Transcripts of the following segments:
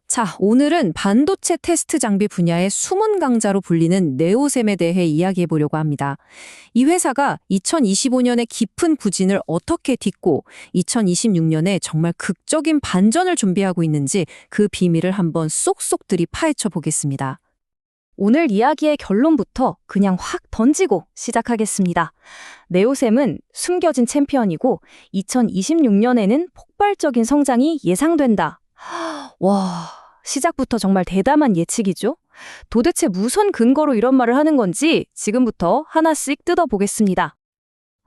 자, 오늘은 반도체 테스트 장비 분야의 숨은 강자로 불리는 네오셈에 대해 이야기해 보려고 합니다. 이 회사가 2025년에 깊은 부진을 어떻게 딛고 2026년에 정말 극적인 반전을 준비하고 있는지 그 비밀을 한번 쏙쏙들이 파헤쳐 보겠습니다. 오늘 이야기의 결론부터 그냥 확 던지고 시작하겠습니다. 네오셈은 숨겨진 챔피언이고 2026년에는 폭발적인 성장이 예상된다. 와, 시작부터 정말 대담한 예측이죠? 도대체 무슨 근거로 이런 말을 하는 건지 지금부터 하나씩 뜯어보겠습니다.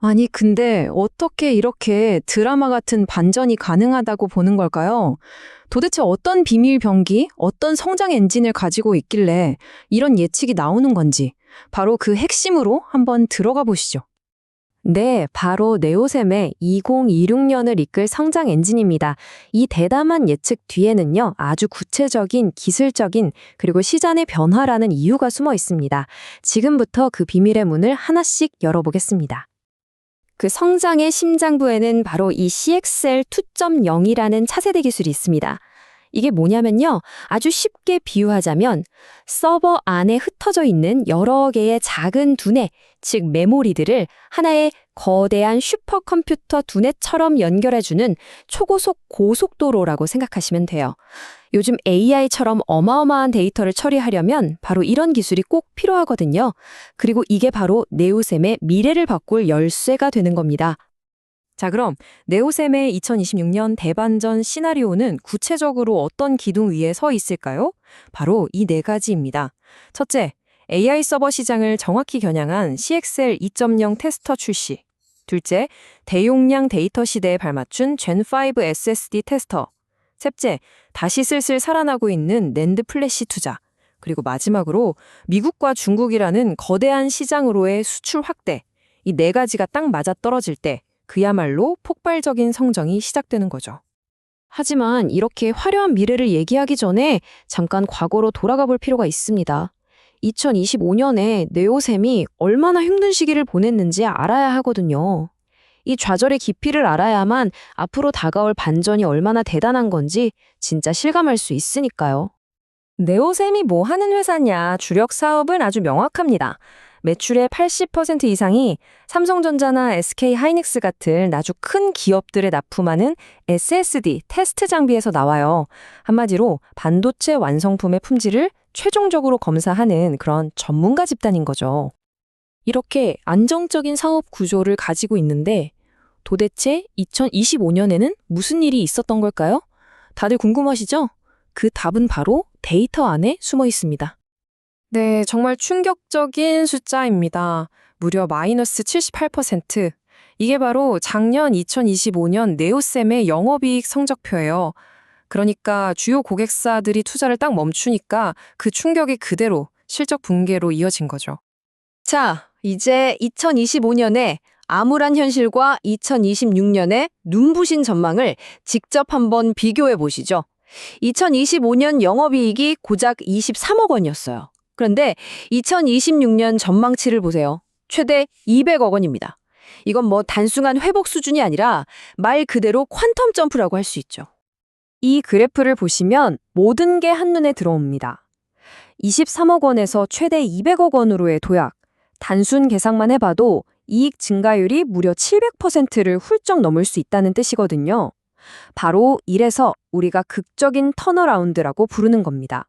아니, 근데 어떻게 이렇게 드라마 같은 반전이 가능하다고 보는 걸까요? 도대체 어떤 비밀 병기, 어떤 성장 엔진을 가지고 있길래 이런 예측이 나오는 건지 바로 그 핵심으로 한번 들어가 보시죠. 네, 바로 네오셈의 2026년을 이끌 성장 엔진입니다. 이 대담한 예측 뒤에는요, 아주 구체적인 기술적인 그리고 시장의 변화라는 이유가 숨어 있습니다. 지금부터 그 비밀의 문을 하나씩 열어보겠습니다. 그 성장의 심장부에는 바로 이 CXL 2.0이라는 차세대 기술이 있습니다. 이게 뭐냐면요. 아주 쉽게 비유하자면 서버 안에 흩어져 있는 여러 개의 작은 두뇌, 즉 메모리들을 하나의 거대한 슈퍼컴퓨터 두뇌처럼 연결해주는 초고속 고속도로라고 생각하시면 돼요. 요즘 AI처럼 어마어마한 데이터를 처리하려면 바로 이런 기술이 꼭 필요하거든요. 그리고 이게 바로 네오셈의 미래를 바꿀 열쇠가 되는 겁니다. 자, 그럼 네오셈의 2026년 대반전 시나리오는 구체적으로 어떤 기둥 위에 서 있을까요? 바로 이 네 가지입니다. 첫째, AI 서버 시장을 정확히 겨냥한 CXL 2.0 테스터 출시. 둘째, 대용량 데이터 시대에 발맞춘 Gen5 SSD 테스터. 셋째, 다시 슬슬 살아나고 있는 낸드 플래시 투자. 그리고 마지막으로 미국과 중국이라는 거대한 시장으로의 수출 확대. 이 네 가지가 딱 맞아떨어질 때 그야말로 폭발적인 성장이 시작되는 거죠. 하지만 이렇게 화려한 미래를 얘기하기 전에 잠깐 과거로 돌아가 볼 필요가 있습니다. 2025년에 네오셈이 얼마나 힘든 시기를 보냈는지 알아야 하거든요. 이 좌절의 깊이를 알아야만 앞으로 다가올 반전이 얼마나 대단한 건지 진짜 실감할 수 있으니까요. 네오셈이 뭐 하는 회사냐, 주력 사업은 아주 명확합니다. 매출의 80% 이상이 삼성전자나 SK 하이닉스 같은 아주 큰 기업들에 납품하는 SSD 테스트 장비에서 나와요. 한마디로 반도체 완성품의 품질을 최종적으로 검사하는 그런 전문가 집단인 거죠. 이렇게 안정적인 사업 구조를 가지고 있는데 도대체 2025년에는 무슨 일이 있었던 걸까요? 다들 궁금하시죠? 그 답은 바로 데이터 안에 숨어 있습니다. 네, 정말 충격적인 숫자입니다. 무려 마이너스 78%. 이게 바로 작년 2025년 네오셈의 영업이익 성적표예요. 그러니까 주요 고객사들이 투자를 딱 멈추니까 그 충격이 그대로 실적 붕괴로 이어진 거죠. 자, 이제 2025년에 암울한 현실과 2026년의 눈부신 전망을 직접 한번 비교해 보시죠. 2025년 영업이익이 고작 23억 원이었어요. 그런데 2026년 전망치를 보세요. 최대 200억 원입니다. 이건 뭐 단순한 회복 수준이 아니라 말 그대로 퀀텀 점프라고 할 수 있죠. 이 그래프를 보시면 모든 게 한눈에 들어옵니다. 23억 원에서 최대 200억 원으로의 도약. 단순 계산만 해봐도 이익 증가율이 무려 700%를 훌쩍 넘을 수 있다는 뜻이거든요. 바로 이래서 우리가 극적인 턴어라운드라고 부르는 겁니다.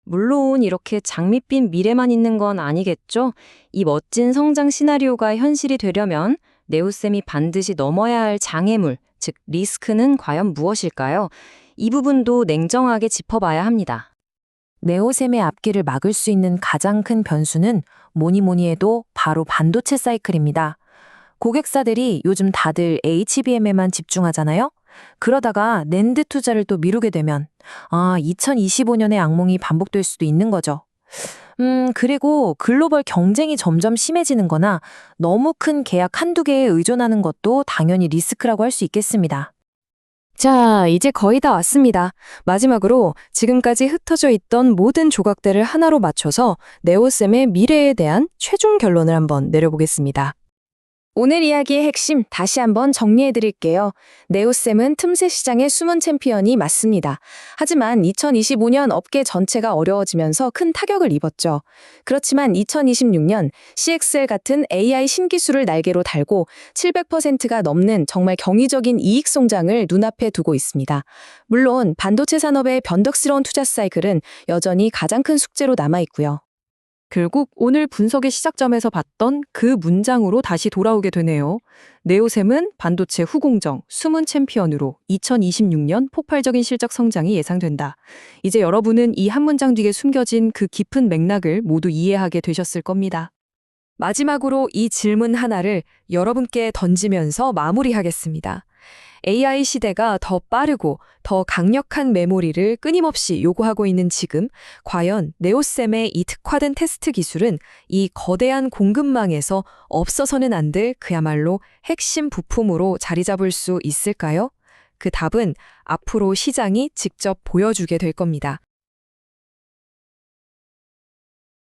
물론 이렇게 장밋빛 미래만 있는 건 아니겠죠? 이 멋진 성장 시나리오가 현실이 되려면 네오셈이 반드시 넘어야 할 장애물, 즉 리스크는 과연 무엇일까요? 이 부분도 냉정하게 짚어봐야 합니다. 네오셈의 앞길을 막을 수 있는 가장 큰 변수는 뭐니 해도 바로 반도체 사이클입니다. 고객사들이 요즘 다들 HBM에만 집중하잖아요? 그러다가 낸드 투자를 또 미루게 되면 2025년의 악몽이 반복될 수도 있는 거죠. 그리고 글로벌 경쟁이 점점 심해지는 거나 너무 큰 계약 한두 개에 의존하는 것도 당연히 리스크라고 할 수 있겠습니다. 자, 이제 거의 다 왔습니다. 마지막으로 지금까지 흩어져 있던 모든 조각들을 하나로 맞춰서 네오셈의 미래에 대한 최종 결론을 한번 내려보겠습니다. 오늘 이야기의 핵심 다시 한번 정리해드릴게요. 네오셈은 틈새 시장의 숨은 챔피언이 맞습니다. 하지만 2025년 업계 전체가 어려워지면서 큰 타격을 입었죠. 그렇지만 2026년 CXL 같은 AI 신기술을 날개로 달고 700%가 넘는 정말 경이적인 이익 성장을 눈앞에 두고 있습니다. 물론 반도체 산업의 변덕스러운 투자 사이클은 여전히 가장 큰 숙제로 남아있고요. 결국 오늘 분석의 시작점에서 봤던 그 문장으로 다시 돌아오게 되네요. 네오셈은 반도체 후공정, 숨은 챔피언으로 2026년 폭발적인 실적 성장이 예상된다. 이제 여러분은 이 한 문장 뒤에 숨겨진 그 깊은 맥락을 모두 이해하게 되셨을 겁니다. 마지막으로 이 질문 하나를 여러분께 던지면서 마무리하겠습니다. AI 시대가 더 빠르고 더 강력한 메모리를 끊임없이 요구하고 있는 지금, 과연 네오셈의 이 특화된 테스트 기술은 이 거대한 공급망에서 없어서는 안 될 그야말로 핵심 부품으로 자리 잡을 수 있을까요? 그 답은 앞으로 시장이 직접 보여주게 될 겁니다.